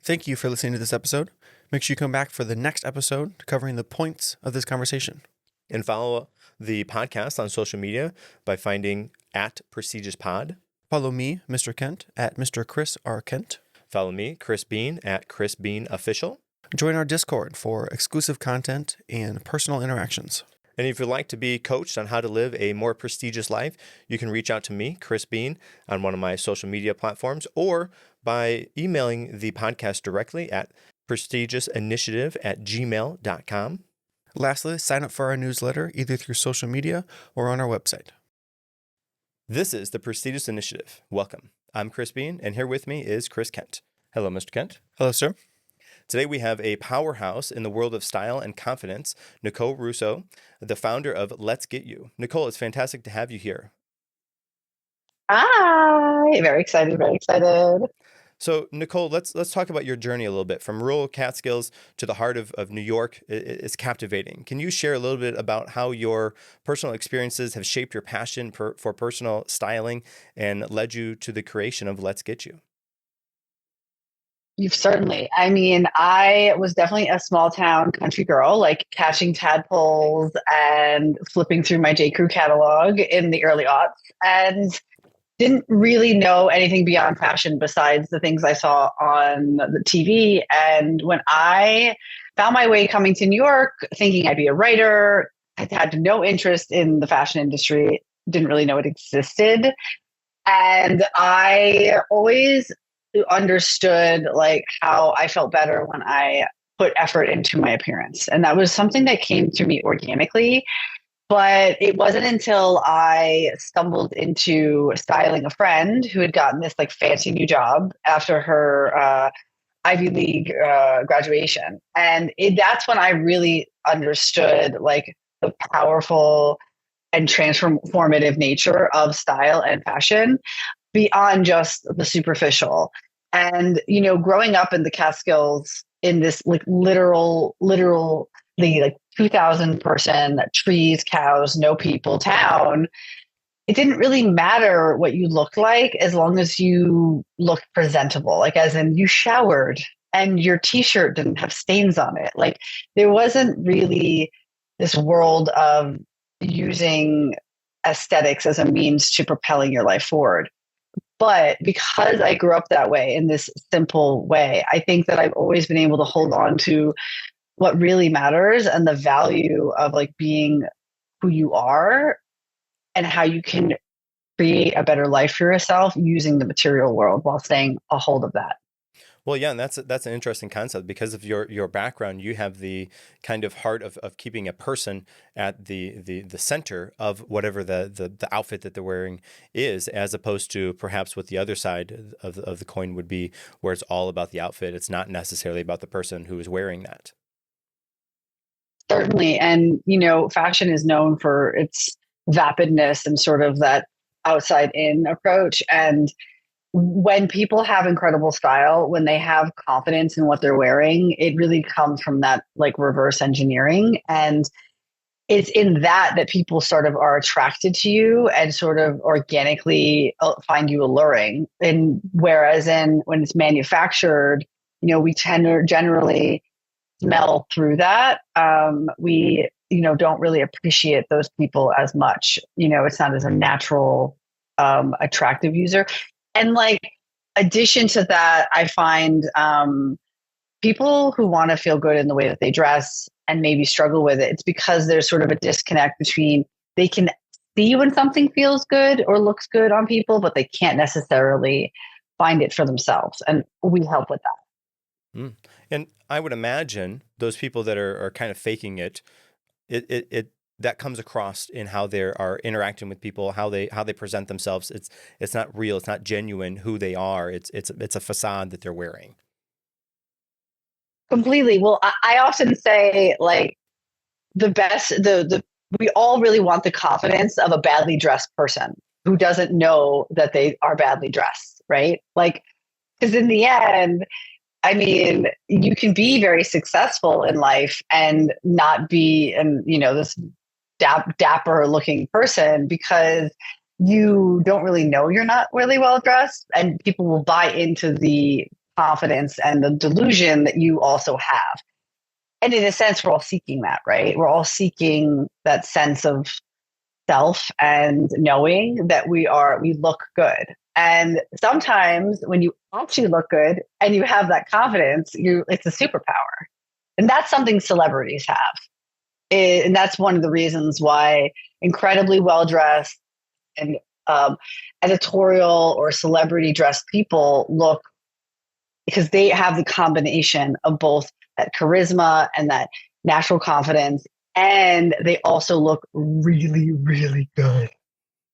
Thank you for listening to this episode. Make sure you come back for the next episode covering the points of this conversation. And follow the podcast on social media by finding @Prestigious_Pod. Follow me, Mr. Kent, at Mr. Chris R. Kent. Follow me, Chris Beane, at Chris Beane Official. Join our Discord for exclusive content and personal interactions. And if you'd like to be coached on how to live a more prestigious life, you can reach out to me, Chris Beane, on one of my social media platforms, or by emailing the podcast directly at prestigiousInitiative@gmail.com. Lastly, sign up for our newsletter either through social media or on our website. This is the Prestigious Initiative. Welcome. I'm Chris Beane, and here with me is Chris Kent. Hello, Mr. Kent. Hello, sir. Today we have a powerhouse in the world of style and confidence, Nicole Russo, the founder of Let's Get You. Nicole, it's fantastic to have you here. Hi, very excited, very excited. So, Nicole, let's talk about your journey a little bit. From rural Catskills to the heart of New York is captivating. Can you share a little bit about how your personal experiences have shaped your passion for personal styling and led you to the creation of Let's Get You? You've certainly. I was definitely a small town country girl, like catching tadpoles and flipping through my J. Crew catalog in the early aughts, and didn't really know anything beyond fashion besides the things I saw on the TV. And when I found my way coming to New York, thinking I'd be a writer, I had no interest in the fashion industry, didn't really know it existed. And I always understood like how I felt better when I put effort into my appearance. And that was something that came to me organically. But it wasn't until I stumbled into styling a friend who had gotten this like fancy new job after her Ivy League graduation. And that's when I really understood like the powerful and transformative nature of style and fashion beyond just the superficial. And, growing up in the Catskills in this like literally like 2,000 person trees, cows, no people town, it didn't really matter what you looked like as long as you looked presentable, like as in you showered and your t-shirt didn't have stains on it. Like there wasn't really this world of using aesthetics as a means to propelling your life forward. But because I grew up that way in this simple way, I think that I've always been able to hold on to what really matters and the value of like being who you are and how you can create a better life for yourself using the material world while staying a hold of that. Well, yeah, and that's an interesting concept because of your background. You have the kind of heart of keeping a person at the center of whatever the outfit that they're wearing is, as opposed to perhaps what the other side of the coin would be, where it's all about the outfit. It's not necessarily about the person who is wearing that. Certainly. And, fashion is known for its vapidness and sort of that outside in approach. And when people have incredible style, when they have confidence in what they're wearing, it really comes from that like reverse engineering. And it's in that people sort of are attracted to you and sort of organically find you alluring. And whereas when it's manufactured, we tend to generally smell through that. We, don't really appreciate those people as much. It's not as a natural, attractive user. And like, addition to that, I find people who want to feel good in the way that they dress and maybe struggle with it, it's because there's sort of a disconnect between they can see when something feels good or looks good on people, but they can't necessarily find it for themselves. And we help with that. Mm. And I would imagine those people that are kind of faking it that comes across in how they are interacting with people, how they present themselves. It's not real. It's not genuine who they are. It's a facade that they're wearing. Completely. Well, I often say like we all really want the confidence of a badly dressed person who doesn't know that they are badly dressed, right? Like, because in the end, you can be very successful in life and not be, this dapper looking person because you don't really know you're not really well dressed, and people will buy into the confidence and the delusion that you also have. And in a sense, we're all seeking that, right? We're all seeking that sense of self and knowing that we look good. And sometimes when you actually look good and you have that confidence, it's a superpower. And that's something celebrities have. And that's one of the reasons why incredibly well dressed and editorial or celebrity dressed people look, because they have the combination of both that charisma and that natural confidence. And they also look really, really good.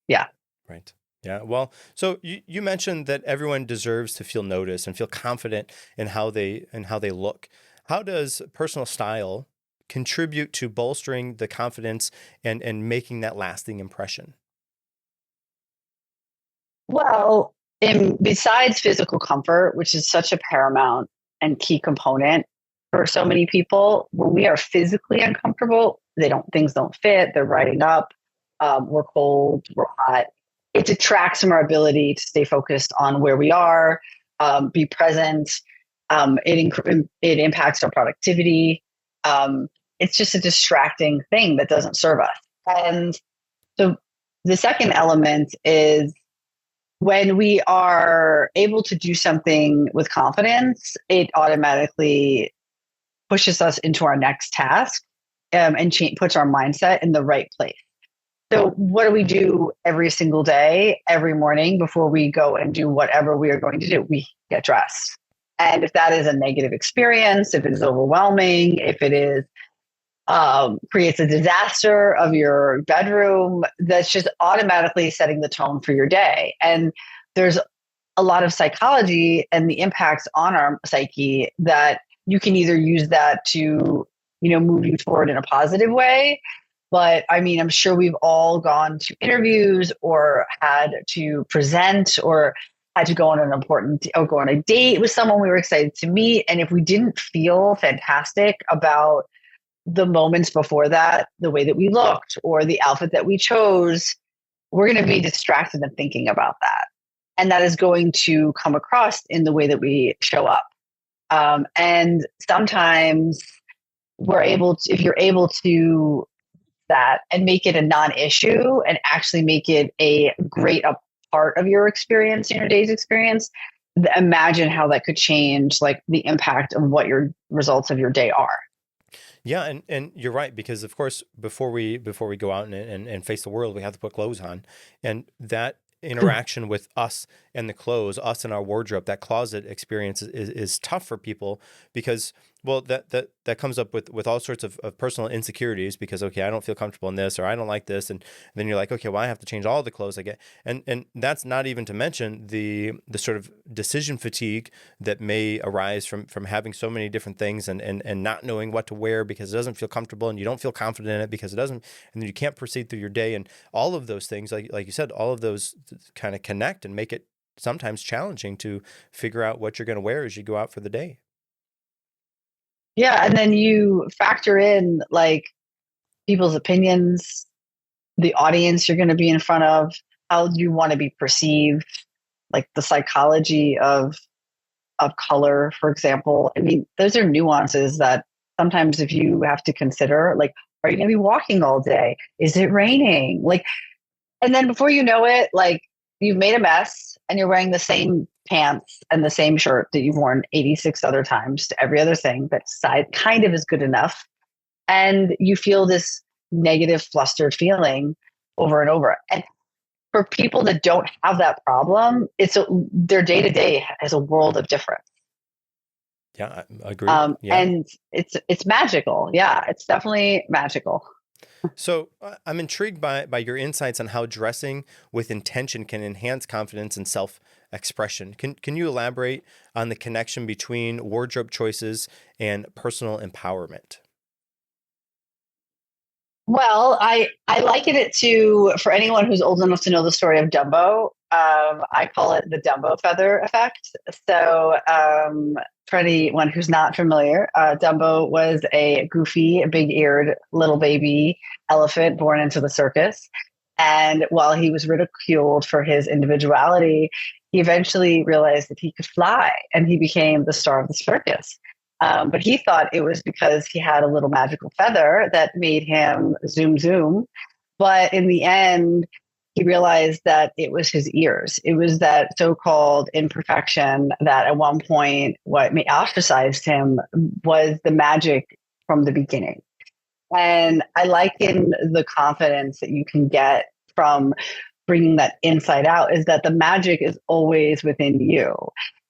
Yeah. Right. Yeah. Well, so you mentioned that everyone deserves to feel noticed and feel confident in how they look. How does personal style contribute to bolstering the confidence and making that lasting impression? Well, besides physical comfort, which is such a paramount and key component for so many people, when we are physically uncomfortable, things don't fit, they're riding up, we're cold, we're hot. It detracts from our ability to stay focused on where we are, be present. It impacts our productivity. It's just a distracting thing that doesn't serve us. And so the second element is when we are able to do something with confidence, it automatically pushes us into our next task, and puts our mindset in the right place. So what do we do every single day, every morning before we go and do whatever we are going to do? We get dressed. And if that is a negative experience, if it is overwhelming, if it is creates a disaster of your bedroom, that's just automatically setting the tone for your day. And there's a lot of psychology and the impacts on our psyche that you can either use that to, move you forward in a positive way. But I mean, I'm sure we've all gone to interviews or had to present or had to go on go on a date with someone we were excited to meet. And if we didn't feel fantastic about the moments before that, the way that we looked or the outfit that we chose, we're going to be distracted and thinking about that. And that is going to come across in the way that we show up. And sometimes if you're able to that and make it a non-issue and actually make it a great part of your experience, in your day's experience, imagine how that could change like the impact of what your results of your day are. Yeah, and you're right, because of course before we go out and face the world, we have to put clothes on, and that interaction with us and the clothes, us and our wardrobe, that closet experience is tough for people because, well, that comes up with all sorts of personal insecurities because, okay, I don't feel comfortable in this, or I don't like this. And then you're like, okay, well, I have to change all the clothes I get. And that's not even to mention the sort of decision fatigue that may arise from having so many different things and not knowing what to wear because it doesn't feel comfortable and you don't feel confident in it because it doesn't, and then you can't proceed through your day. And all of those things, like you said, all of those kind of connect and make it sometimes challenging to figure out what you're going to wear as you go out for the day. Yeah. And then you factor in like people's opinions, the audience you're going to be in front of, how you want to be perceived, like the psychology of color, for example. I mean, those are nuances that sometimes if you have to consider, like, are you going to be walking all day? Is it raining? Like, and then before you know it, like you've made a mess and you're wearing the same pants and the same shirt that you've worn 86 other times to every other thing that kind of is good enough. And you feel this negative, flustered feeling over and over. And for people that don't have that problem, their day to day has a world of difference. Yeah, I agree. And it's magical. Yeah, it's definitely magical. So I'm intrigued by your insights on how dressing with intention can enhance confidence and self-expression. Can you elaborate on the connection between wardrobe choices and personal empowerment? Well, I liken it to, for anyone who's old enough to know the story of Dumbo, I call it the Dumbo feather effect. So for anyone who's not familiar, Dumbo was a goofy, big-eared little baby elephant born into the circus. And while he was ridiculed for his individuality, he eventually realized that he could fly, and he became the star of the circus. But he thought it was because he had a little magical feather that made him zoom, zoom. But in the end, he realized that it was his ears. It was that so-called imperfection that at one point, what ostracized him was the magic from the beginning. And I liken the confidence that you can get from bringing that inside out is that the magic is always within you.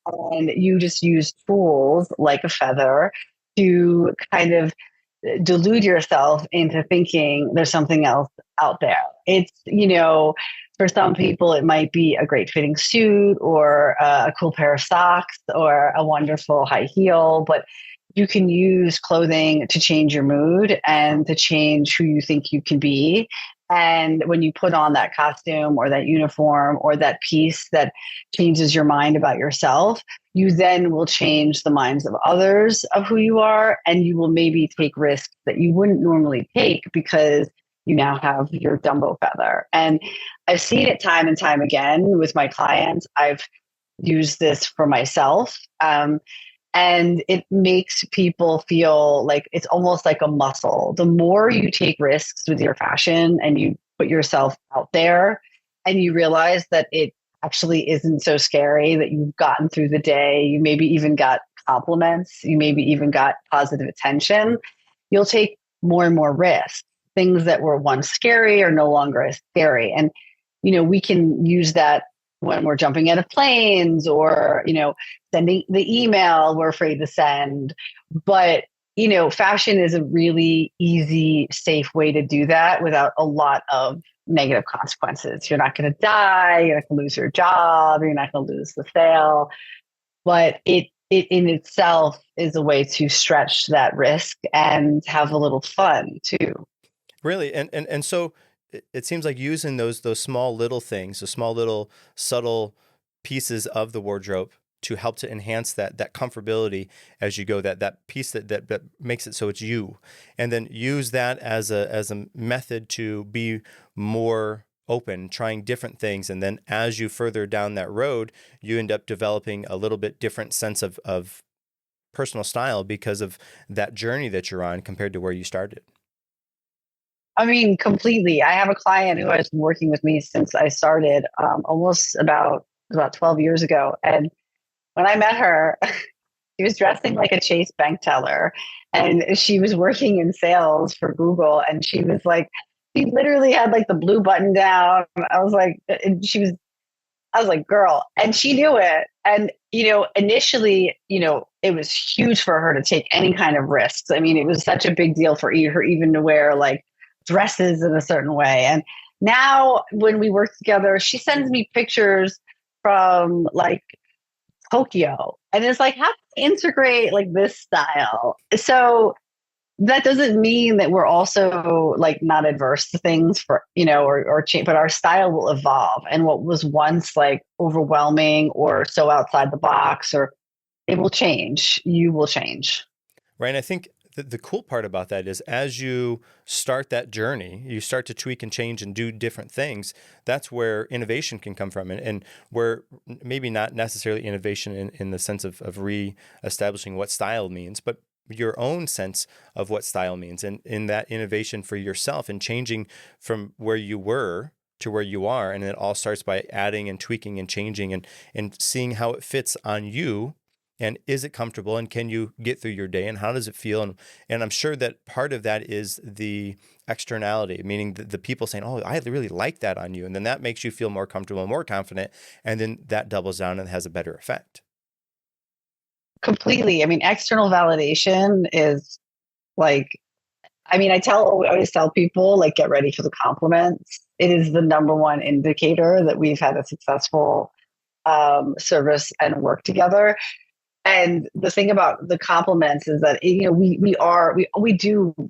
And you just use tools like a feather to kind of delude yourself into thinking there's something else out there. It's, for some people, it might be a great fitting suit or a cool pair of socks or a wonderful high heel, but you can use clothing to change your mood and to change who you think you can be. And when you put on that costume or that uniform or that piece that changes your mind about yourself, you then will change the minds of others of who you are. And you will maybe take risks that you wouldn't normally take because you now have your Dumbo feather. And I've seen it time and time again with my clients. I've used this for myself. And it makes people feel like it's almost like a muscle. The more you take risks with your fashion and you put yourself out there and you realize that it actually isn't so scary, that you've gotten through the day, you maybe even got compliments, you maybe even got positive attention, you'll take more and more risks. Things that were once scary are no longer as scary. And, we can use that when we're jumping out of planes or, sending the email we're afraid to send. But, fashion is a really easy, safe way to do that without a lot of negative consequences. You're not going to die. You're not going to lose your job. You're not going to lose the sale. But it in itself is a way to stretch that risk and have a little fun too. Really. And so it seems like using those small little things, the small little subtle pieces of the wardrobe to help to enhance that comfortability as you go, that piece that makes it so it's you, and then use that as a method to be more open, trying different things. And then as you further down that road, you end up developing a little bit different sense of personal style because of that journey that you're on compared to where you started. I mean, completely. I have a client who has been working with me since I started almost about 12 years ago. And when I met her, she was dressing like a Chase bank teller and she was working in sales for Google. And she was like, she literally had like the blue button down. I was like, girl, and she knew it. And, initially, it was huge for her to take any kind of risks. I mean, it was such a big deal for her even to wear like dresses in a certain way. And now when we work together, she sends me pictures from like Tokyo. And it's like, how to integrate like this style. So that doesn't mean that we're also like not adverse to things for, or change, but our style will evolve. And what was once like overwhelming or so outside the box, or it will change. You will change. Right. And I think the cool part about that is as you start that journey, you start to tweak and change and do different things. That's where innovation can come from, and where maybe not necessarily innovation in the sense of reestablishing what style means, but your own sense of what style means, and in that innovation for yourself and changing from where you were to where you are. And it all starts by adding and tweaking and changing and seeing how it fits on you. And is it comfortable, and can you get through your day, and how does it feel? And I'm sure that part of that is the externality, meaning the people saying, oh, I really like that on you. And then that makes you feel more comfortable and more confident. And then that doubles down and has a better effect. Completely. I mean, external validation is like, I always tell people, like, get ready for the compliments. It is the number one indicator that we've had a successful service and work together. And the thing about the compliments is that,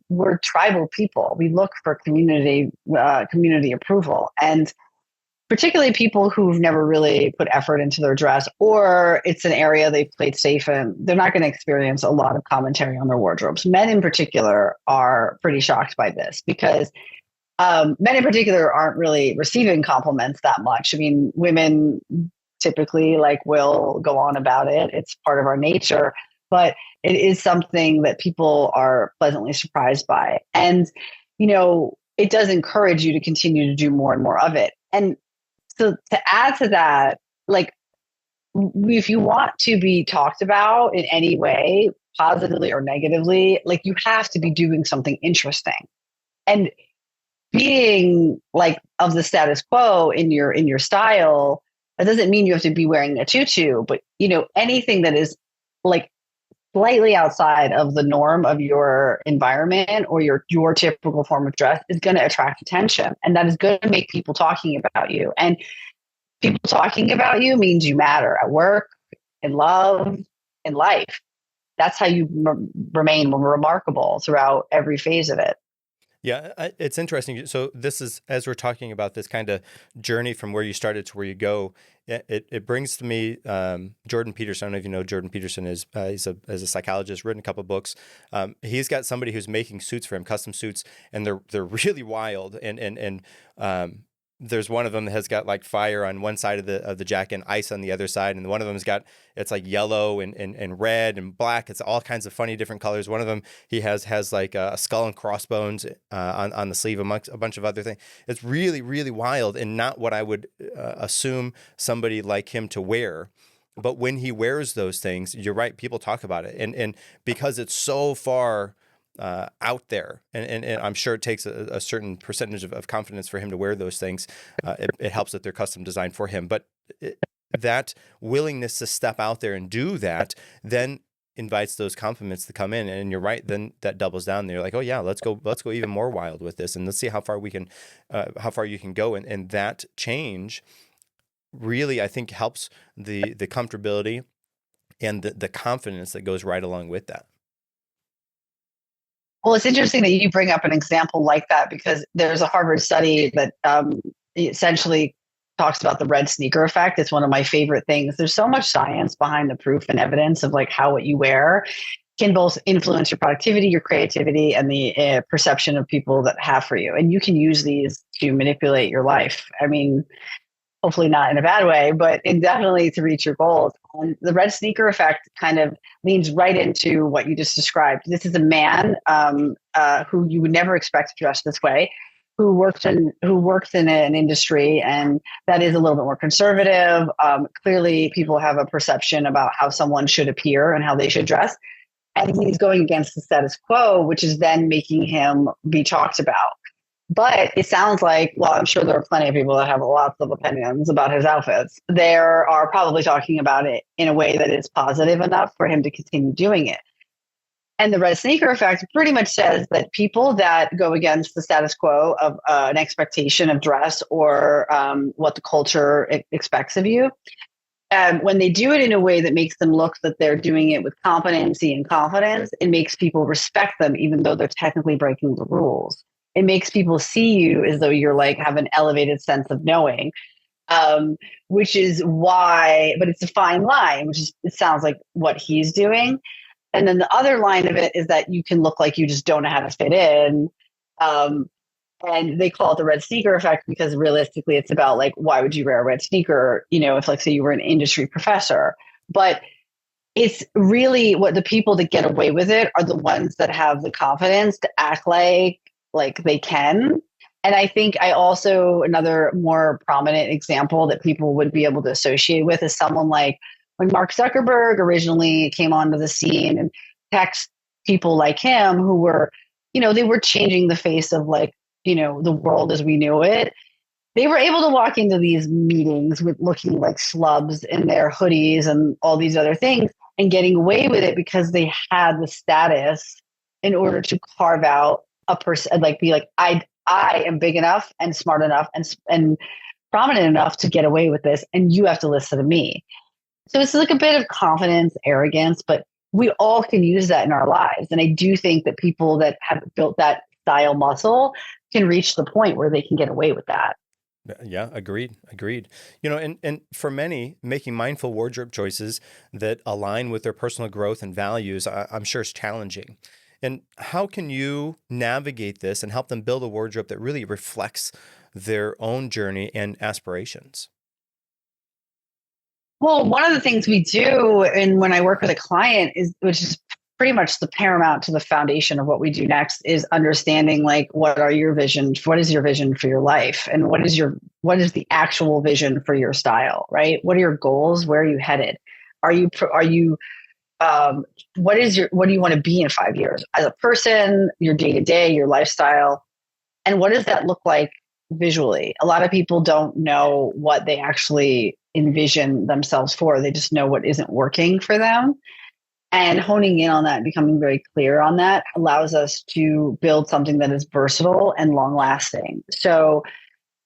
we're tribal people. We look for community approval, and particularly people who've never really put effort into their dress, or it's an area they've played safe in. They're not going to experience a lot of commentary on their wardrobes. Men in particular are pretty shocked by this because men in particular aren't really receiving compliments that much. I mean, women typically like will go on about it. It's part of our nature, but it is something that people are pleasantly surprised by. And, it does encourage you to continue to do more and more of it. And so to add to that, like, if you want to be talked about in any way, positively or negatively, like you have to be doing something interesting. And being like of the status quo in your style, that doesn't mean you have to be wearing a tutu, but anything that is like slightly outside of the norm of your environment or your typical form of dress is going to attract attention, and that is going to make people talking about you. And people talking about you means you matter at work, in love, in life. That's how you remain remarkable throughout every phase of it. Yeah, it's interesting. So this is, as we're talking about this kind of journey from where you started to where you go, it brings to me Jordan Peterson. I don't know if you know Jordan Peterson is he's a psychologist, written a couple of books. He's got somebody who's making suits for him, custom suits, and they're really wild. And there's one of them that has got like fire on one side of the jacket and ice on the other side, and one of them's got, it's like yellow and red and black. It's all kinds of funny different colors. One of them he has like a skull and crossbones on the sleeve, amongst a bunch of other things. It's really, really wild, and not what I would assume somebody like him to wear. But when he wears those things, you're right, people talk about it, and because it's so far out there, and I'm sure it takes a certain percentage of confidence for him to wear those things. It helps that they're custom designed for him, but that willingness to step out there and do that then invites those compliments to come in. And you're right, then that doubles down. They're like, oh yeah, let's go even more wild with this, and let's see how far you can go. And that change really, I think, helps the comfortability and the confidence that goes right along with that. Well, it's interesting that you bring up an example like that, because there's a Harvard study that essentially talks about the red sneaker effect. It's one of my favorite things. There's so much science behind the proof and evidence of like how what you wear can both influence your productivity, your creativity, and the perception of people that have for you. And you can use these to manipulate your life. I mean, hopefully not in a bad way, but definitely to reach your goals. And the red sneaker effect kind of leans right into what you just described. This is a man who you would never expect to dress this way, who works in an industry and that is a little bit more conservative. Clearly, people have a perception about how someone should appear and how they should dress. And he's going against the status quo, which is then making him be talked about. But it sounds like, well, I'm sure there are plenty of people that have lots of opinions about his outfits. They are probably talking about it in a way that is positive enough for him to continue doing it. And the red sneaker effect pretty much says that people that go against the status quo of an expectation of dress or what the culture expects of you, when they do it in a way that makes them look that they're doing it with competency and confidence, it makes people respect them, even though they're technically breaking the rules. It makes people see you as though you're like have an elevated sense of knowing, which is why, but it's a fine line, it sounds like what he's doing. And then the other line of it is that you can look like you just don't know how to fit in. And they call it the red sneaker effect because realistically it's about like, why would you wear a red sneaker? If like, say you were an industry professor, but it's really what the people that get away with it are the ones that have the confidence to act like they can. And I think another more prominent example that people would be able to associate with is someone like when Mark Zuckerberg originally came onto the scene and text people like him who were, they were changing the face of like, the world as we knew it. They were able to walk into these meetings with looking like schlubs in their hoodies and all these other things and getting away with it because they had the status in order to carve out a person, like be like, I am big enough and smart enough and prominent enough to get away with this, and you have to listen to me. So it's like a bit of confidence, arrogance, but we all can use that in our lives. And I do think that people that have built that style muscle can reach the point where they can get away with that. Yeah, agreed. And for many, making mindful wardrobe choices that align with their personal growth and values, I'm sure is challenging. And how can you navigate this and help them build a wardrobe that really reflects their own journey and aspirations? Well, one of the things we do, and when I work with a client, is which is pretty much the paramount to the foundation of what we do next, is understanding like what are your visions, what is your vision for your life, and what is the actual vision for your style, right? What are your goals? Where are you headed? Are you what do you want to be in 5 years as a person, your day to day, your lifestyle, and what does that look like visually? A lot of people don't know what they actually envision themselves for. They just know what isn't working for them. And honing in on that and becoming very clear on that allows us to build something that is versatile and long lasting. So,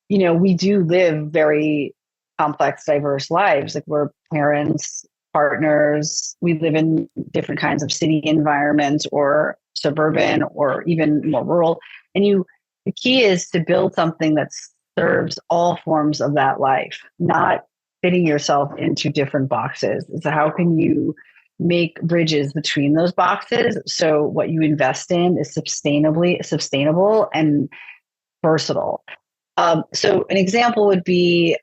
we do live very complex, diverse lives. Like we're parents, partners, we live in different kinds of city environments or suburban or even more rural. And the key is to build something that serves all forms of that life, not fitting yourself into different boxes. So how can you make bridges between those boxes so what you invest in is sustainable and versatile? So an example would be,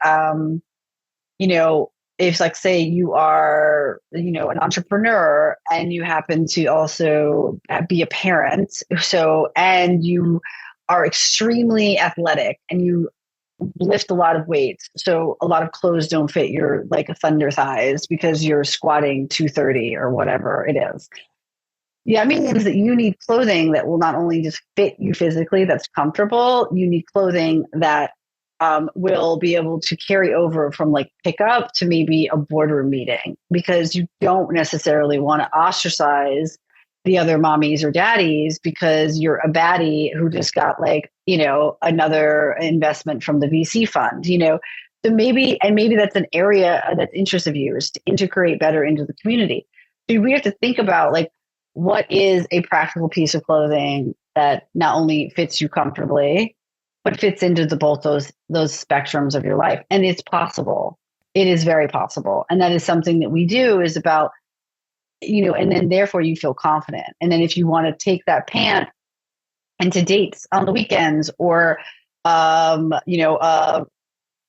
if like say you are, an entrepreneur and you happen to also be a parent, and you are extremely athletic and you lift a lot of weights. So a lot of clothes don't fit your like thunder thighs because you're squatting 230 or whatever it is. Yeah, I mean, means that you need clothing that will not only just fit you physically, that's comfortable. You need clothing that will be able to carry over from like pickup to maybe a boardroom meeting, because you don't necessarily want to ostracize the other mommies or daddies because you're a baddie who just got like, another investment from the VC fund, So maybe that's an area that's interest of yours to integrate better into the community. So we have to think about like, what is a practical piece of clothing that not only fits you comfortably, but fits into both those spectrums of your life. And it's possible. It is very possible. And that is something that we do is about, and then therefore you feel confident. And then if you want to take that pant into dates on the weekends or,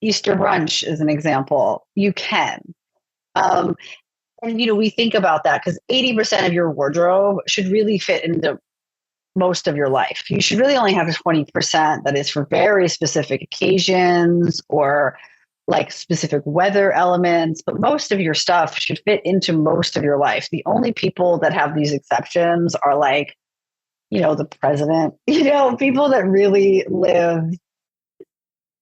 Easter brunch as an example, you can. And, we think about that because 80% of your wardrobe should really fit into most of your life. You should really only have 20% that is for very specific occasions or like specific weather elements, but most of your stuff should fit into most of your life. The only people that have these exceptions are like, the president, people that really live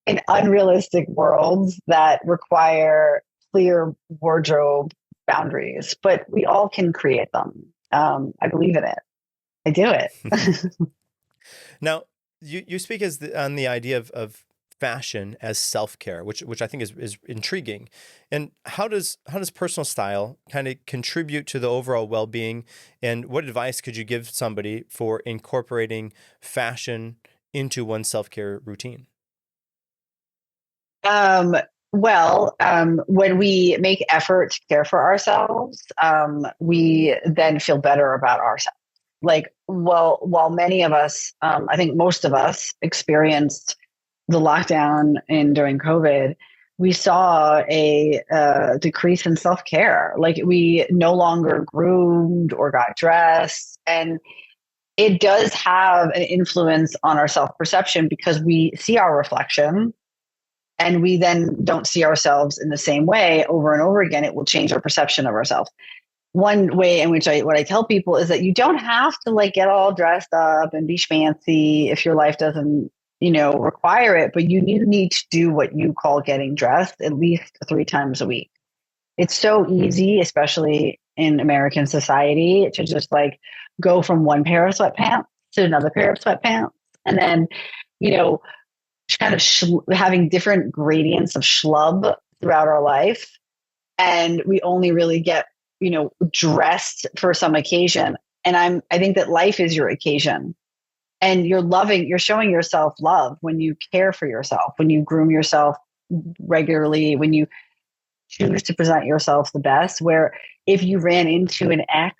in unrealistic worlds that require clear wardrobe boundaries, but we all can create them. I believe in it. I do it. Now, you speak on the idea of fashion as self-care, which I think is intriguing. And how does personal style kind of contribute to the overall well-being? And what advice could you give somebody for incorporating fashion into one's self-care routine? When we make effort to care for ourselves, we then feel better about ourselves. Like, well, while many of us, I think most of us experienced the lockdown during COVID, we saw a decrease in self-care. Like we no longer groomed or got dressed. And it does have an influence on our self-perception because we see our reflection and we then don't see ourselves in the same way over and over again. It will change our perception of ourselves. One way in which what I tell people is that you don't have to like get all dressed up and be schmancy if your life doesn't, require it, but you need to do what you call getting dressed at least 3 times a week. It's so easy, especially in American society, to just like go from one pair of sweatpants to another pair of sweatpants. And then, kind of having different gradients of schlub throughout our life. And we only really get, dressed for some occasion. And I think that life is your occasion. And you're showing yourself love when you care for yourself, when you groom yourself regularly, when you choose to present yourself the best. Where if you ran into an ex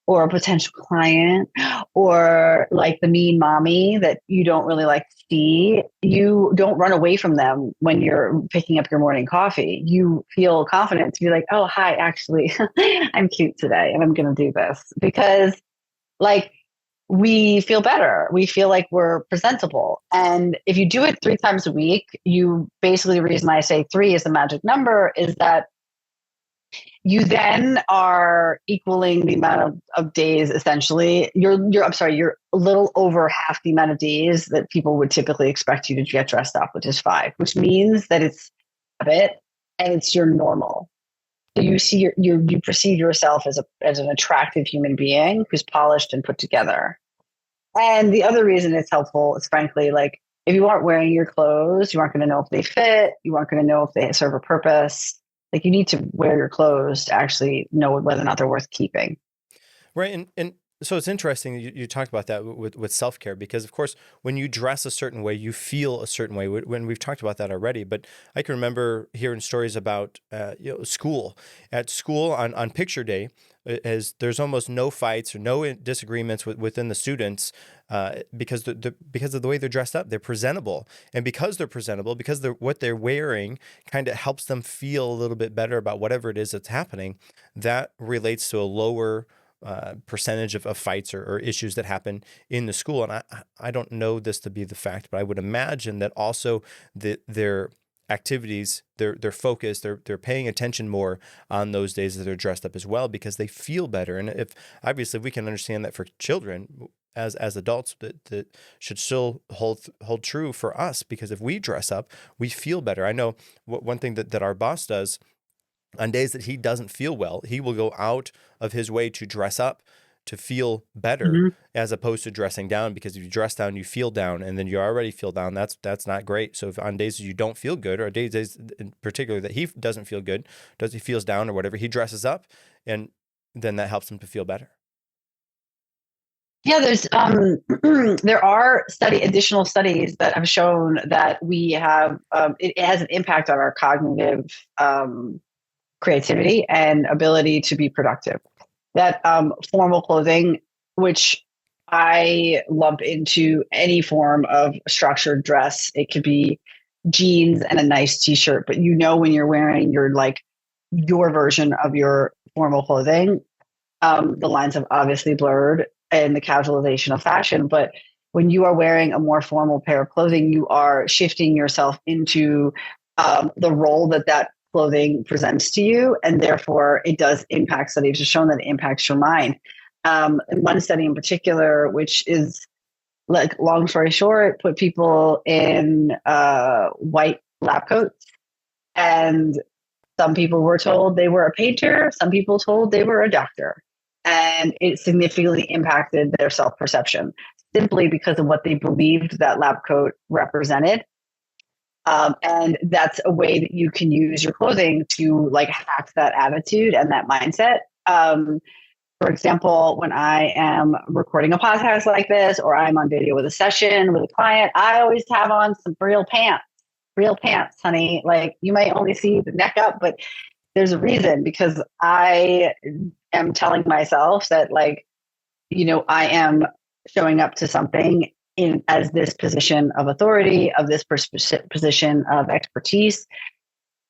or a potential client or like the mean mommy that you don't really like to see, you don't run away from them when you're picking up your morning coffee. You feel confident to be like, oh, hi, actually, I'm cute today and I'm going to do this because like we feel better. We feel like we're presentable. And if you do it 3 times a week, you basically, the reason I say 3 is the magic number is that you then are equaling the amount of days essentially. You're a little over half the amount of days that people would typically expect you to get dressed up, which is 5, which means that it's a bit and it's your normal. So you see you perceive yourself as an attractive human being who's polished and put together. And the other reason it's helpful is frankly like if you aren't wearing your clothes, you aren't going to know if they fit, you aren't going to know if they serve a purpose. Like you need to wear your clothes to actually know whether or not they're worth keeping. Right. And so it's interesting you talked about that with self-care, because of course, when you dress a certain way, you feel a certain way. When we've talked about that already, but I can remember hearing stories about school. At school on picture day, as there's almost no fights or no disagreements within the students because of the way they're dressed up. They're presentable, and because they're presentable, because what they're wearing kind of helps them feel a little bit better about whatever it is that's happening. That relates to a lower percentage of fights or issues that happen in the school. And I don't know this to be the fact, but I would imagine that also their activities, their focus, they're paying attention more on those days that they're dressed up as well, because they feel better. And if obviously we can understand that for children, as adults, that should still hold true for us, because if we dress up, we feel better. I know one thing that our boss does on days that he doesn't feel well, he will go out of his way to dress up to feel better, Mm-hmm. as opposed to dressing down, because if you dress down, you feel down, and then you already feel down. That's not great. So if on days you don't feel good, or days in particular that he doesn't feel good, he feels down or whatever, he dresses up, and then that helps him to feel better. Yeah, there's there are additional studies that have shown that we have it has an impact on our cognitive creativity and ability to be productive. That formal clothing, which I lump into any form of structured dress, it could be jeans and a nice t-shirt, but when you're wearing your version of your formal clothing, the lines have obviously blurred in the casualization of fashion, but when you are wearing a more formal pair of clothing, you are shifting yourself into the role that clothing presents to you, and therefore it does impact. Studies have shown that it impacts your mind. One study in particular, which is like long story short, put people in white lab coats, and some people were told they were a painter, some people told they were a doctor, and it significantly impacted their self-perception simply because of what they believed that lab coat represented. And that's a way that you can use your clothing to hack that attitude and that mindset. For example, when I am recording a podcast like this, or I'm on video with a session with a client, I always have on some real pants, honey. Like you might only see the neck up, but there's a reason, because I am telling myself that I am showing up to something as this position of authority, of this position of expertise.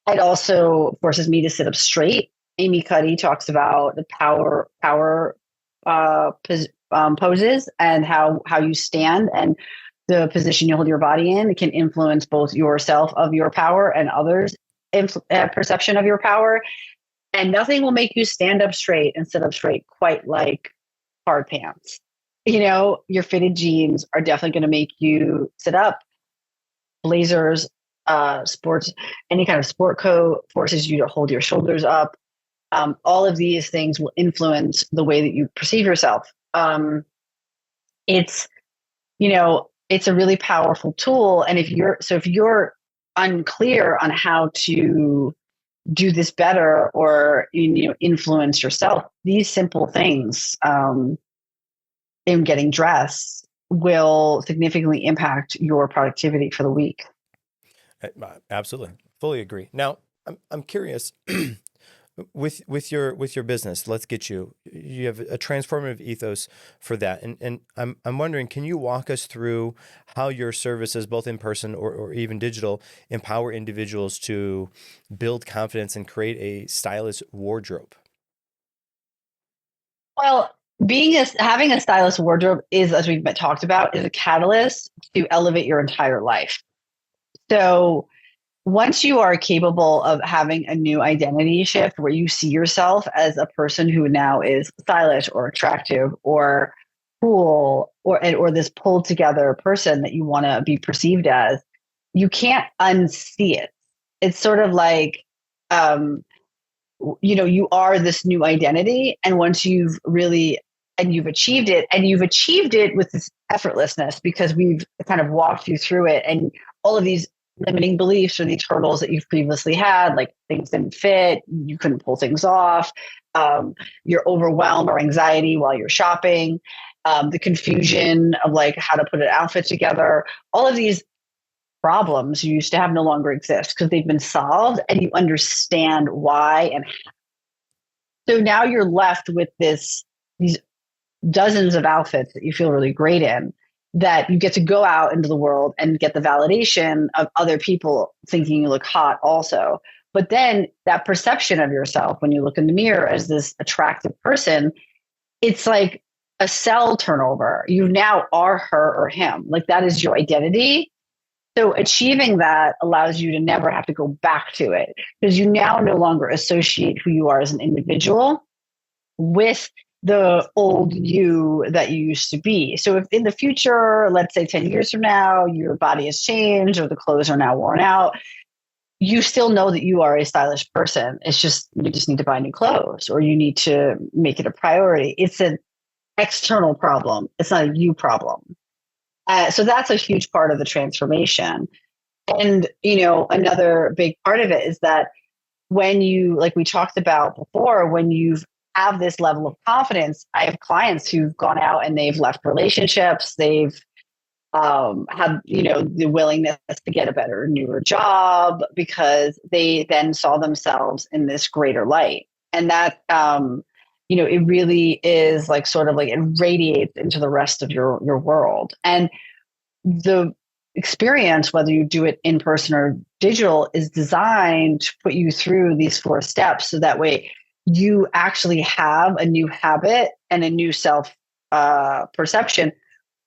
It also forces me to sit up straight. Amy Cuddy talks about the power poses, and how you stand and the position you hold your body in. It can influence both yourself of your power and others' perception of your power. And nothing will make you stand up straight and sit up straight quite like hard pants. Your fitted jeans are definitely going to make you sit up. Blazers, sports, any kind of sport coat forces you to hold your shoulders up. All of these things will influence the way that you perceive yourself. It's a really powerful tool. And if you're unclear on how to do this better, or influence yourself, these simple things in getting dressed will significantly impact your productivity for the week. Absolutely, fully agree. Now, I'm curious. with your business, let's get you have a transformative ethos for that. And I'm wondering, can you walk us through how your services, both in person or even digital, empower individuals to build confidence and create a stylish wardrobe? Well, having a stylist wardrobe is, as we've talked about, is a catalyst to elevate your entire life. So once you are capable of having a new identity shift where you see yourself as a person who now is stylish or attractive or cool or this pulled together person that you want to be perceived as, you can't unsee it. It's sort of like, um, you are this new identity. And once you've achieved it with this effortlessness because we've kind of walked you through it, and all of these limiting beliefs or these hurdles that you've previously had, like things didn't fit, you couldn't pull things off, you're overwhelmed or anxiety while you're shopping, the confusion of like how to put an outfit together, all of these problems you used to have no longer exist because they've been solved and you understand why. And so now you're left with these dozens of outfits that you feel really great in, that you get to go out into the world and get the validation of other people thinking you look hot also. But then that perception of yourself when you look in the mirror as this attractive person, it's like a cell turnover. You now are her or him. Like that is your identity. So achieving that allows you to never have to go back to it because you now no longer associate who you are as an individual with the old you that you used to be. So if in the future, let's say 10 years from now, your body has changed or the clothes are now worn out, you still know that you are a stylish person. It's just, you just need to buy new clothes or you need to make it a priority. It's an external problem. It's not a you problem. So that's a huge part of the transformation. And, another big part of it is that when you, like we talked about before, when you have this level of confidence, I have clients who've gone out and they've left relationships. They've had, the willingness to get a better, newer job because they then saw themselves in this greater light. And that, it really is like sort of like it radiates into the rest of your world. And the experience, whether you do it in person or digital, is designed to put you through these 4 steps. So that way you actually have a new habit and a new self perception,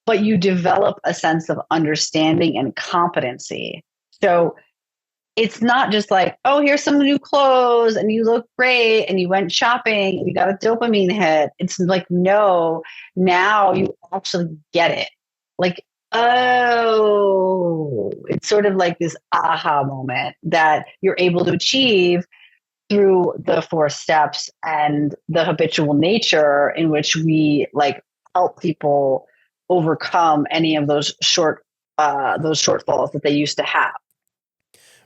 but you develop a sense of understanding and competency. So it's not just like, oh, here's some new clothes and you look great and you went shopping and you got a dopamine hit. It's like, no, now you actually get it. Like, oh, it's sort of like this aha moment that you're able to achieve through the 4 steps and the habitual nature in which we like help people overcome any of those shortfalls that they used to have.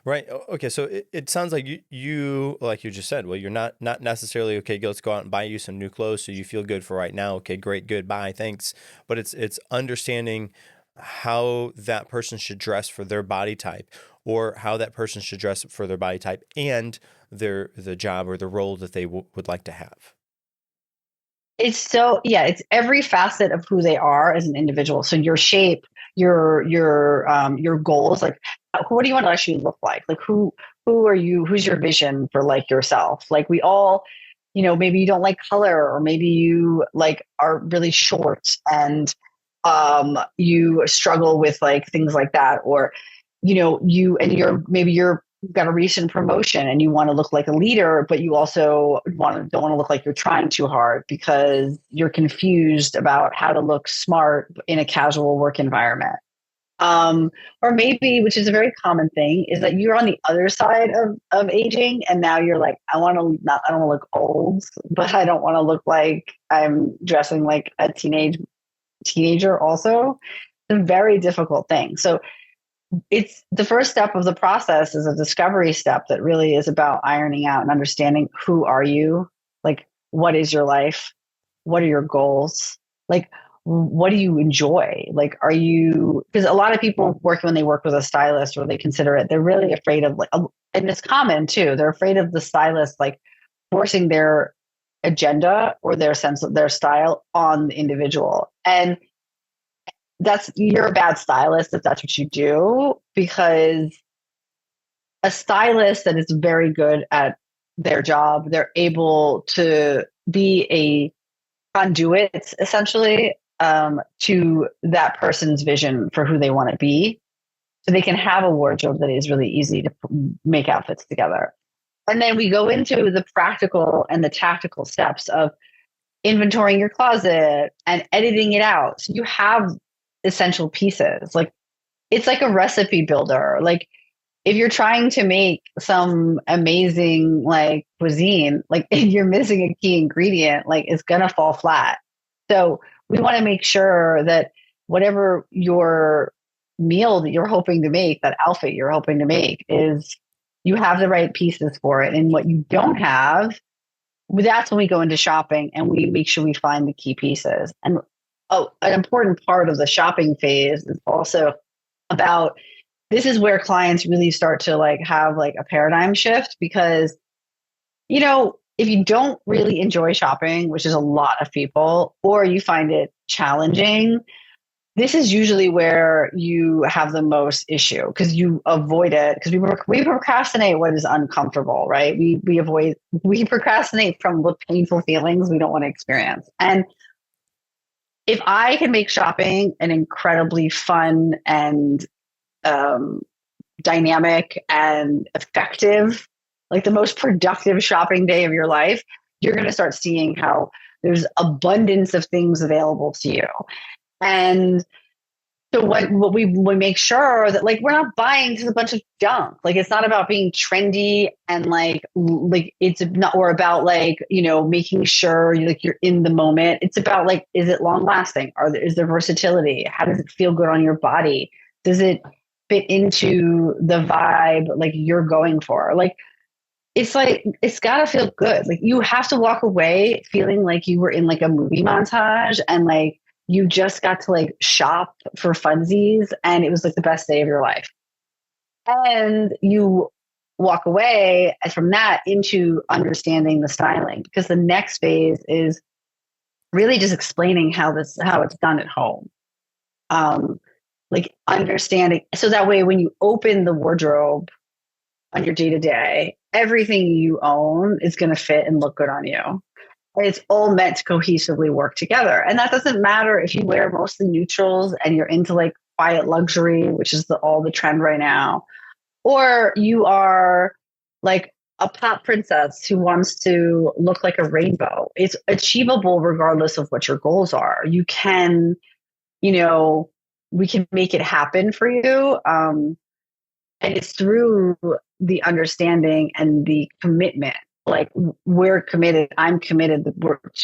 Right. Okay. So it sounds like you like you just said, well, you're not necessarily, okay, let's go out and buy you some new clothes so you feel good for right now. Okay, great, good, bye, thanks. But it's understanding how that person should dress for their body type or how that person should dress for their body type and the job or the role that they would like to have. It's every facet of who they are as an individual. So your shape, your goals, like what do you want to actually look like? Like who are you? Who's your vision for like yourself? Like we all, maybe you don't like color, or maybe you like are really short and you struggle with like things like that, or you've got a recent promotion and you want to look like a leader, but you also don't want to look like you're trying too hard because you're confused about how to look smart in a casual work environment. Or maybe, which is a very common thing, is that you're on the other side of aging, and now you're like, I don't want to look old, but I don't want to look like I'm dressing like a teenager also. It's a very difficult thing. So it's the first step of the process is a discovery step that really is about ironing out and understanding who are you, like what is your life, what are your goals, like what do you enjoy, like are you, because a lot of people when they work with a stylist or they consider it, they're really afraid of like, and it's common too, they're afraid of the stylist like forcing their agenda or their sense of their style on the individual. And you're a bad stylist if that's what you do, because a stylist that is very good at their job, they're able to be a conduit essentially to that person's vision for who they want to be. So they can have a wardrobe that is really easy to make outfits together. And then we go into the practical and the tactical steps of inventorying your closet and editing it out. So you have essential pieces. Like, it's like a recipe builder. Like, if you're trying to make some amazing like cuisine, like if you're missing a key ingredient, like it's gonna fall flat. So we want to make sure that whatever your meal that you're hoping to make, that outfit you're hoping to make, is you have the right pieces for it. And what you don't have, that's when we go into shopping and we make sure we find the key pieces. And an important part of the shopping phase is also about, this is where clients really start to like have like a paradigm shift, because, you know, if you don't really enjoy shopping, which is a lot of people, or you find it challenging, this is usually where you have the most issue, because you avoid it, because we procrastinate what is uncomfortable, right? We procrastinate from the painful feelings we don't want to experience. And if I can make shopping an incredibly fun and dynamic and effective, like the most productive shopping day of your life, you're going to start seeing how there's abundance of things available to you. And so what we make sure that like we're not buying just a bunch of junk. Like, it's not about being trendy and like it's not, or about like, you know, making sure you're in the moment. It's about like, is it long lasting? Is there versatility? How does it feel good on your body? Does it fit into the vibe like you're going for? Like, it's gotta feel good. Like, you have to walk away feeling like you were in like a movie montage and like you just got to like shop for funsies and it was like the best day of your life. And you walk away from that into understanding the styling, because the next phase is really just explaining how it's done at home. Like understanding, so that way when you open the wardrobe on your day-to-day, everything you own is going to fit and look good on you. And it's all meant to cohesively work together. And that doesn't matter if you wear mostly neutrals and you're into like quiet luxury, which is all the trend right now, or you are like a pop princess who wants to look like a rainbow. It's achievable regardless of what your goals are. You can, you know, we can make it happen for you. And it's through the understanding and the commitment. Like, we're committed, I'm committed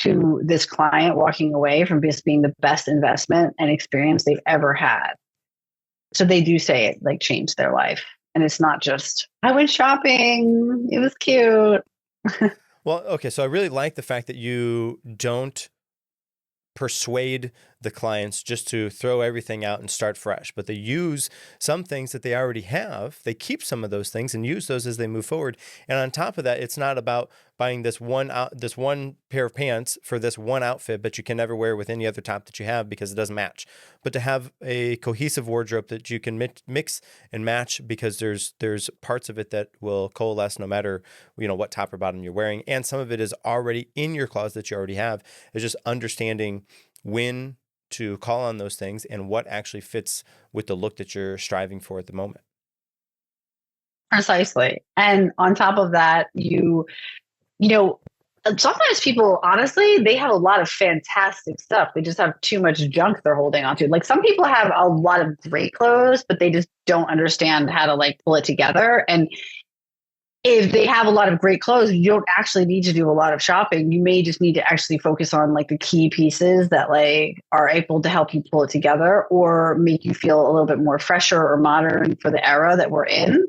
to this client walking away from this being the best investment and experience they've ever had. So they do say it like changed their life. And it's not just, I went shopping, it was cute. Well, okay. So I really like the fact that you don't persuade the clients just to throw everything out and start fresh, but they use some things that they already have. They keep some of those things and use those as they move forward. And on top of that, it's not about buying this one pair of pants for this one outfit, but you can never wear with any other top that you have because it doesn't match. But to have a cohesive wardrobe that you can mix and match, because there's parts of it that will coalesce no matter, you know, what top or bottom you're wearing, and some of it is already in your closet that you already have. It's just understanding when to call on those things and what actually fits with the look that you're striving for at the moment. Precisely. And on top of that, you know, sometimes people, honestly, they have a lot of fantastic stuff. They just have too much junk they're holding on to. Like, some people have a lot of great clothes, but they just don't understand how to like pull it together. And if they have a lot of great clothes, you don't actually need to do a lot of shopping. You may just need to actually focus on like the key pieces that like are able to help you pull it together or make you feel a little bit more fresher or modern for the era that we're in.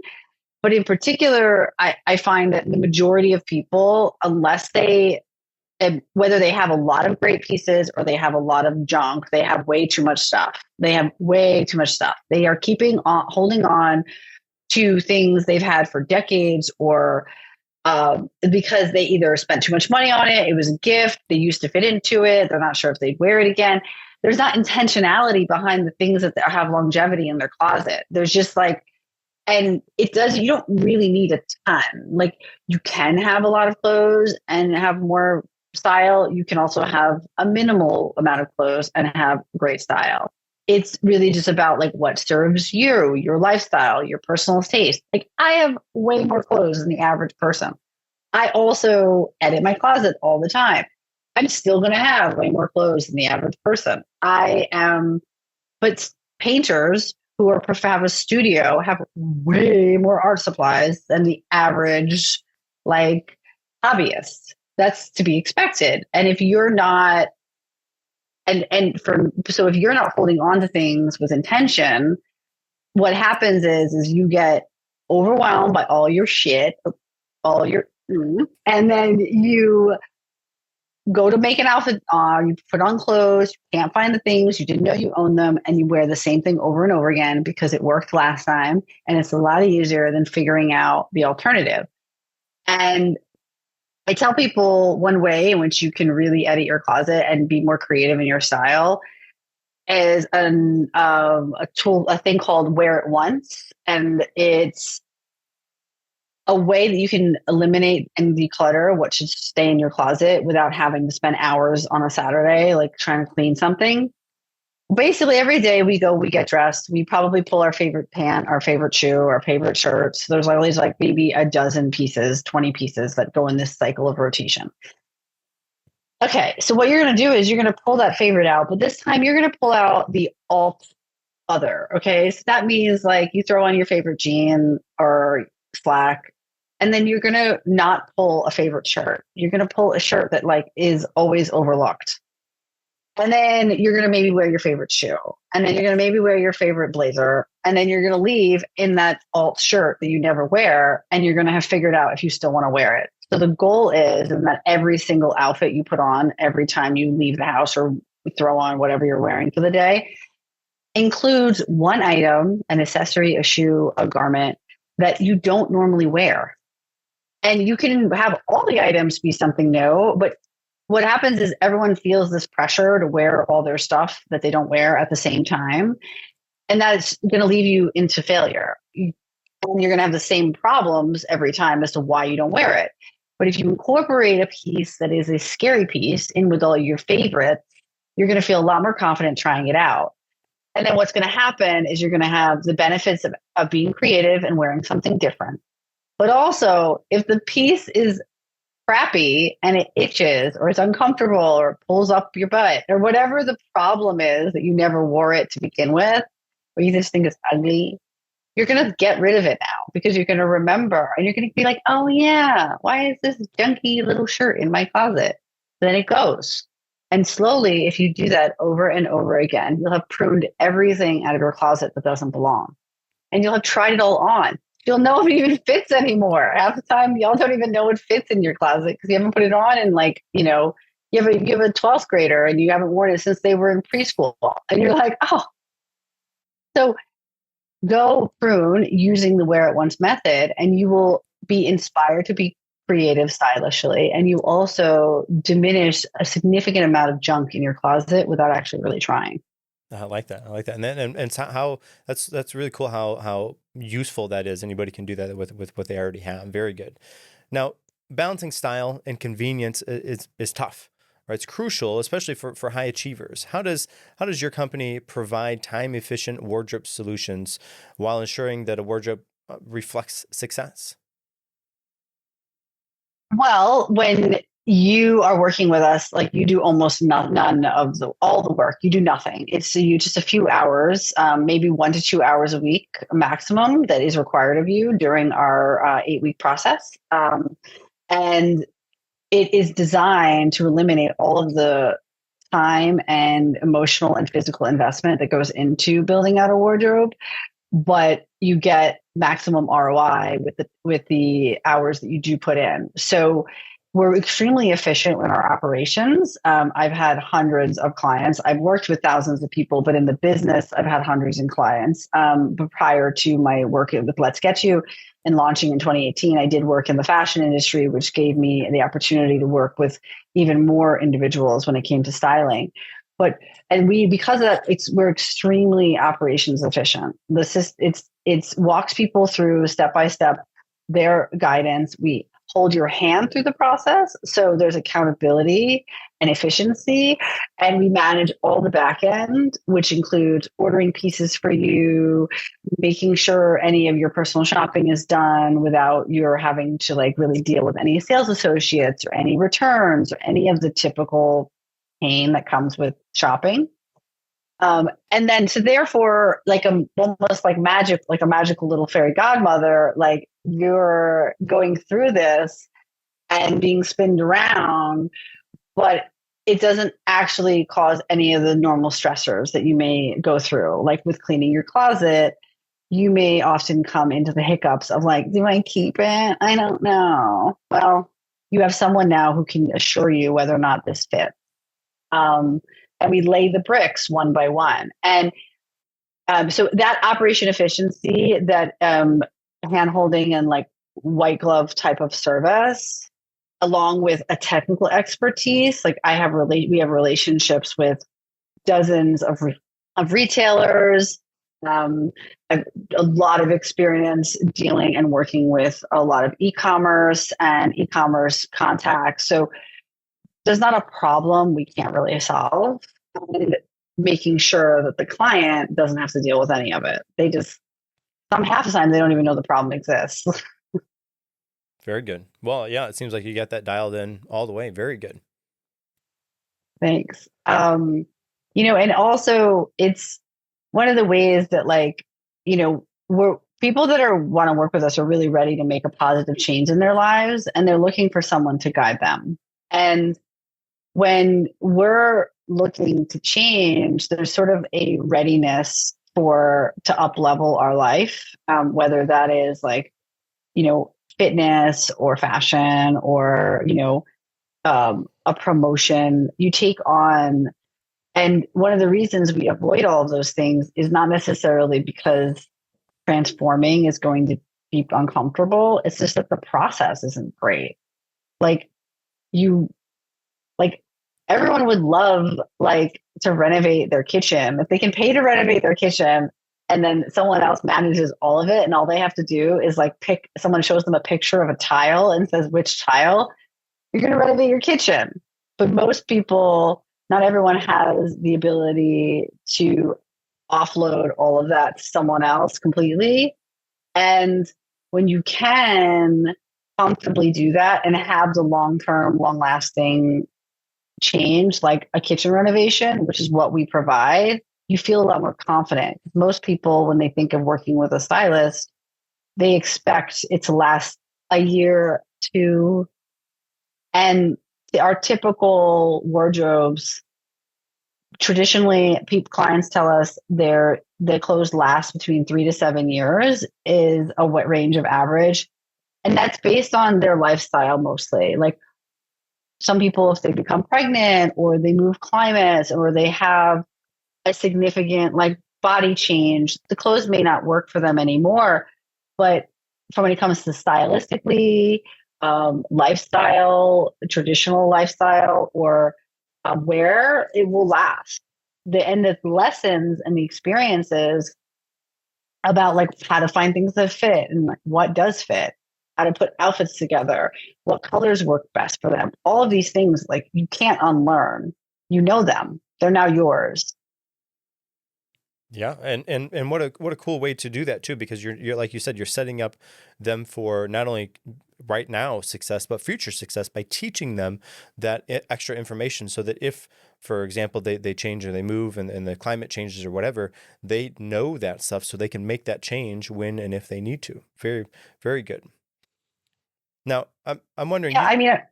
But in particular, I find that the majority of people, unless whether they have a lot of great pieces or they have a lot of junk, they have way too much stuff. They have way too much stuff. They are holding on to things they've had for decades, or because they either spent too much money on it, it was a gift, they used to fit into it, they're not sure if they'd wear it again. There's not intentionality behind the things that have longevity in their closet. There's just like, and it does, you don't really need a ton. Like, you can have a lot of clothes and have more style. You can also have a minimal amount of clothes and have great style. It's really just about like what serves you, your lifestyle, your personal taste. Like, I have way more clothes than the average person. I also edit my closet all the time. I'm still going to have way more clothes than the average person. But painters who have a studio have way more art supplies than the average like hobbyist. That's to be expected. And if you're not, so if you're not holding on to things with intention, what happens is you get overwhelmed by all your shit, all your, and then you go to make an outfit on, you put on clothes, you can't find the things, you didn't know you owned them, and you wear the same thing over and over again because it worked last time. And it's a lot easier than figuring out the alternative. And I tell people one way in which you can really edit your closet and be more creative in your style is a thing called Wear It Once. And it's a way that you can eliminate and declutter what should stay in your closet without having to spend hours on a Saturday, like trying to clean something. Basically, every day we get dressed, we probably pull our favorite pant, our favorite shoe, our favorite shirt. So there's always like maybe a dozen pieces, 20 pieces that go in this cycle of rotation. Okay, so what you're going to do is you're going to pull that favorite out, but this time you're going to pull out the alt other. Okay, so that means like you throw on your favorite jean or slack, and then you're going to not pull a favorite shirt. You're going to pull a shirt that like is always overlooked. And then you're going to maybe wear your favorite shoe. And then you're going to maybe wear your favorite blazer. And then you're going to leave in that alt shirt that you never wear. And you're going to have figured out if you still want to wear it. So the goal is that every single outfit you put on every time you leave the house or throw on whatever you're wearing for the day includes one item, an accessory, a shoe, a garment that you don't normally wear. And you can have all the items be something new, but what happens is everyone feels this pressure to wear all their stuff that they don't wear at the same time. And that's going to lead you into failure. And you're going to have the same problems every time as to why you don't wear it. But if you incorporate a piece that is a scary piece in with all your favorites, you're going to feel a lot more confident trying it out. And then what's going to happen is you're going to have the benefits of being creative and wearing something different. But also, if the piece is crappy and it itches or it's uncomfortable or it pulls up your butt or whatever the problem is that you never wore it to begin with, or you just think it's ugly, you're going to get rid of it now because you're going to remember and you're going to be like, oh yeah, why is this junky little shirt in my closet? Then it goes. And slowly, if you do that over and over again, you'll have pruned everything out of your closet that doesn't belong. And you'll have tried it all on. You'll know if it even fits anymore. Half the time, y'all don't even know what fits in your closet because you haven't put it on. And like, you have a 12th grader and you haven't worn it since they were in preschool. And you're like, oh. So go prune using the Wear It Once method, and you will be inspired to be creative stylishly. And you also diminish a significant amount of junk in your closet without actually really trying. I like that. And then, and how that's really cool how useful that is. Anybody can do that with what they already have. Very good. Now, balancing style and convenience is tough, right? It's crucial, especially for high achievers. How does your company provide time efficient wardrobe solutions while ensuring that a wardrobe reflects success? Well, when you are working with us, like you do almost none of all the work. You do nothing. It's you just a few hours, maybe 1 to 2 hours a week maximum that is required of you during our 8-week process. And it is designed to eliminate all of the time and emotional and physical investment that goes into building out a wardrobe, but you get maximum ROI with the hours that you do put in. So we're extremely efficient in our operations. I've had hundreds of clients. I've worked with thousands of people, but in the business, I've had hundreds of clients. But prior to my work with Let's Get You and launching in 2018, I did work in the fashion industry, which gave me the opportunity to work with even more individuals when it came to styling. But because of that, we're extremely operations efficient. It's walks people through step by step their guidance. We hold your hand through the process. So there's accountability and efficiency. And we manage all the back end, which includes ordering pieces for you, making sure any of your personal shopping is done without you're having to like really deal with any sales associates or any returns or any of the typical pain that comes with shopping. And then, so therefore, like almost like magic, like a magical little fairy godmother, like you're going through this and being spinned around, but it doesn't actually cause any of the normal stressors that you may go through. Like with cleaning your closet, you may often come into the hiccups of like, do I keep it? I don't know. Well, you have someone now who can assure you whether or not this fits. And we lay the bricks one by one. And so that operation efficiency, that hand holding and like white glove type of service, along with a technical expertise, like we have relationships with dozens of retailers, a lot of experience dealing and working with a lot of e-commerce and e-commerce contacts. So there's not a problem we can't really solve, and making sure that the client doesn't have to deal with any of it. Half the time they don't even know the problem exists. Very good. Well, yeah, it seems like you got that dialed in all the way. Very good. Thanks. And also it's one of the ways that we're people that want to work with us are really ready to make a positive change in their lives, and they're looking for someone to guide them. And when we're looking to change, there's sort of a readiness to up level our life, whether that is like, fitness or fashion or, a promotion you take on. And one of the reasons we avoid all of those things is not necessarily because transforming is going to be uncomfortable. It's just that the process isn't great. Like everyone would love to renovate their kitchen. If they can pay to renovate their kitchen and then someone else manages all of it and all they have to do is someone shows them a picture of a tile and says, which tile, you're going to renovate your kitchen. But most people, not everyone has the ability to offload all of that to someone else completely. And when you can comfortably do that and have the long-term, long-lasting change, like a kitchen renovation, which is what we provide, you feel a lot more confident. Most people, when they think of working with a stylist, they expect it to last a year, two, and our typical wardrobes, traditionally, clients tell us their clothes last between 3 to 7 years is a range of average. And that's based on their lifestyle mostly. Like some people, if they become pregnant or they move climates or they have a significant body change, the clothes may not work for them anymore. But when it comes to stylistically, lifestyle, traditional lifestyle, or wear, it will last. The lessons and the experiences about how to find things that fit and what does fit, how to put outfits together, what colors work best for them. All of these things, you can't unlearn. You know them. They're now yours. Yeah, and what a cool way to do that too, because you're like you said, you're setting up them for not only right now success but future success by teaching them that extra information, so that if, for example, they change or they move and the climate changes or whatever, they know that stuff so they can make that change when and if they need to. Very, very good. Now, I'm wondering. Yeah,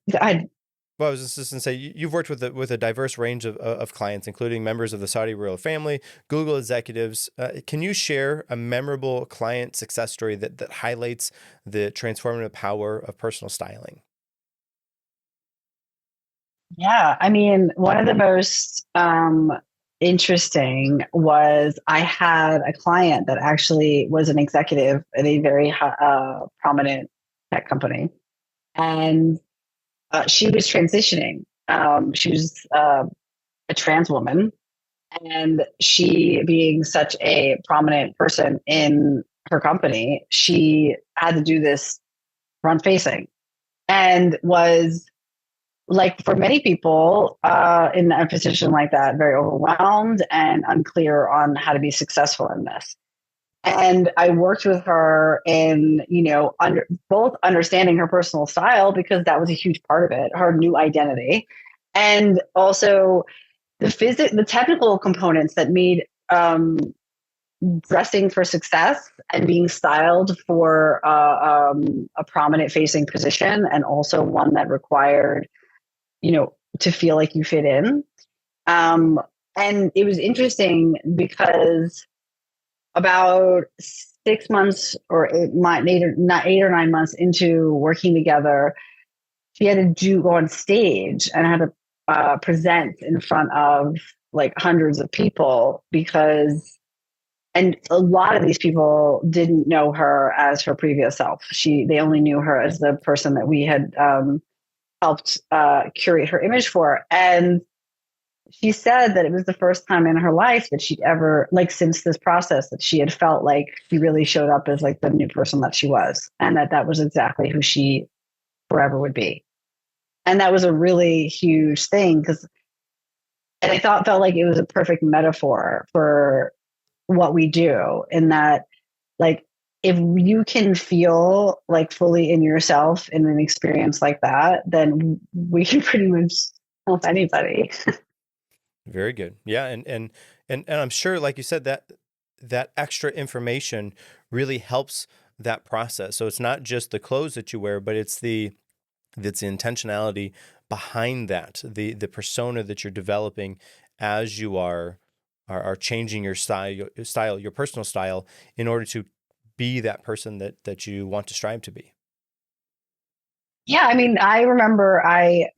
Well, I was just going to say, you've worked with a diverse range of clients, including members of the Saudi royal family, Google executives. Can you share a memorable client success story that highlights the transformative power of personal styling? Yeah, I mean, one of the most interesting was I had a client that actually was an executive at a very prominent tech company, and she was transitioning. She was a trans woman, and she, being such a prominent person in her company, she had to do this front facing and was, like for many people in a position like that, very overwhelmed and unclear on how to be successful in this. And I worked with her in, both understanding her personal style, because that was a huge part of it, her new identity, and also the technical components that made dressing for success and being styled for a prominent facing position, and also one that required, to feel like you fit in. Um, and it was interesting because about 6 months or not 8 or 9 months into working together, she had to go on stage and had to present in front of like hundreds of people, and a lot of these people didn't know her as her previous self. They only knew her as the person that we had helped curate her image for. And she said that it was the first time in her life that she'd ever, like, since this process, that she had felt like she really showed up as like the new person that she was, and that was exactly who she forever would be. And that was a really huge thing, because, and I felt like it was a perfect metaphor for what we do, in that, like, if you can feel like fully in yourself in an experience like that, then we can pretty much help anybody. Very good. Yeah, and I'm sure, like you said, that extra information really helps that process. So it's not just the clothes that you wear, but it's the intentionality behind that, the persona that you're developing as you are changing your style, your personal style, in order to be that person that you want to strive to be. Yeah, I mean, I remember I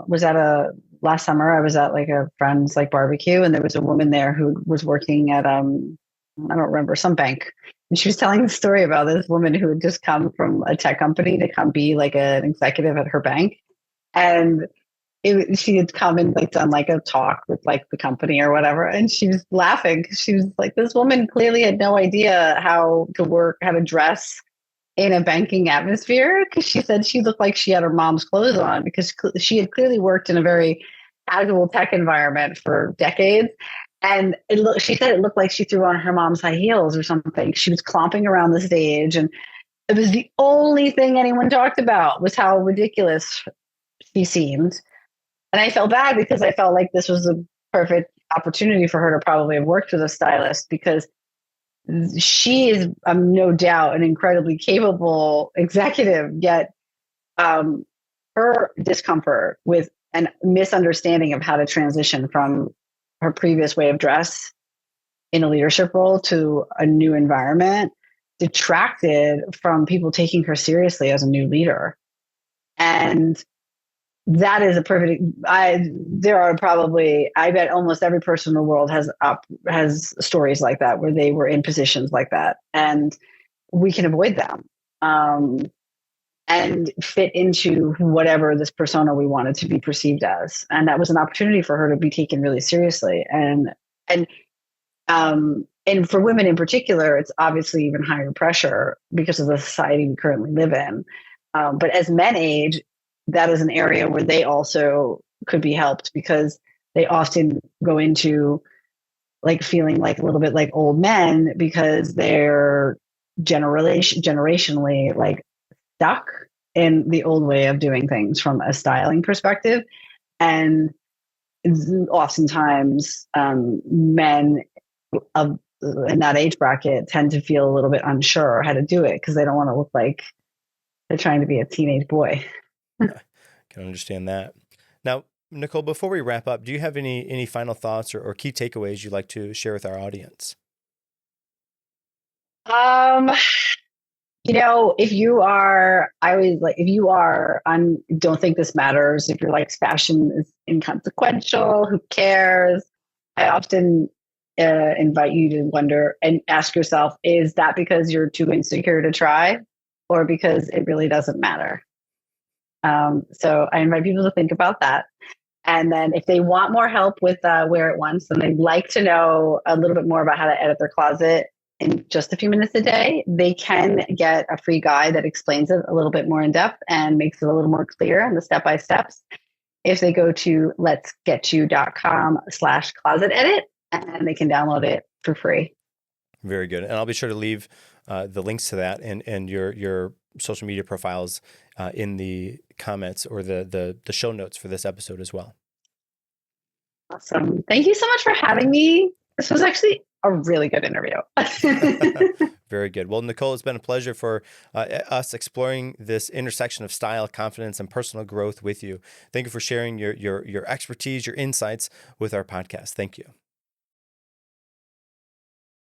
was at a last summer. I was at like a friend's like barbecue, and there was a woman there who was working at I don't remember, some bank, and she was telling the story about this woman who had just come from a tech company to come be like an executive at her bank, and she had come and like done like a talk with like the company or whatever, and she was laughing because she was like, this woman clearly had no idea how to work, how to dress in a banking atmosphere, because she said she looked like she had her mom's clothes on, because she had clearly worked in a very casual tech environment for decades. And she said it looked like she threw on her mom's high heels or something. She was clomping around the stage, and it was the only thing anyone talked about was how ridiculous she seemed. And I felt bad, because I felt like this was a perfect opportunity for her to probably have worked with a stylist, because she is, no doubt, an incredibly capable executive, yet um, her discomfort with and misunderstanding of how to transition from her previous way of dress in a leadership role to a new environment detracted from people taking her seriously as a new leader. And that is a perfect. There are probably, I bet almost every person in the world has stories like that, where they were in positions like that, and we can avoid them, um, and fit into whatever this persona we wanted to be perceived as. And that was an opportunity for her to be taken really seriously. And for women in particular, it's obviously even higher pressure because of the society we currently live in. But as men age, that is an area where they also could be helped, because they often go into like feeling like a little bit like old men, because they're generationally like stuck in the old way of doing things from a styling perspective. And oftentimes men of in that age bracket tend to feel a little bit unsure how to do it, because they don't want to look like they're trying to be a teenage boy. I can understand that. Now, Nicole, before we wrap up, do you have any final thoughts or key takeaways you'd like to share with our audience? Um, If you are, I always like, if you are on, don't think this matters, if you're like fashion is inconsequential, who cares? I often invite you to wonder and ask yourself, is that because you're too insecure to try or because it really doesn't matter? So I invite people to think about that. And then if they want more help with Wear It Once and they'd like to know a little bit more about how to edit their closet in just a few minutes a day, they can get a free guide that explains it a little bit more in depth and makes it a little more clear and the step-by-steps. If they go to letsgetyou.com/closet edit, and they can download it for free. Very good. And I'll be sure to leave the links to that and your social media profiles in the comments or the show notes for this episode as well. Awesome. Thank you so much for having me. This was actually a really good interview. Very good. Well, Nicole, it's been a pleasure for us exploring this intersection of style, confidence, and personal growth with you. Thank you for sharing your expertise, your insights with our podcast. Thank you.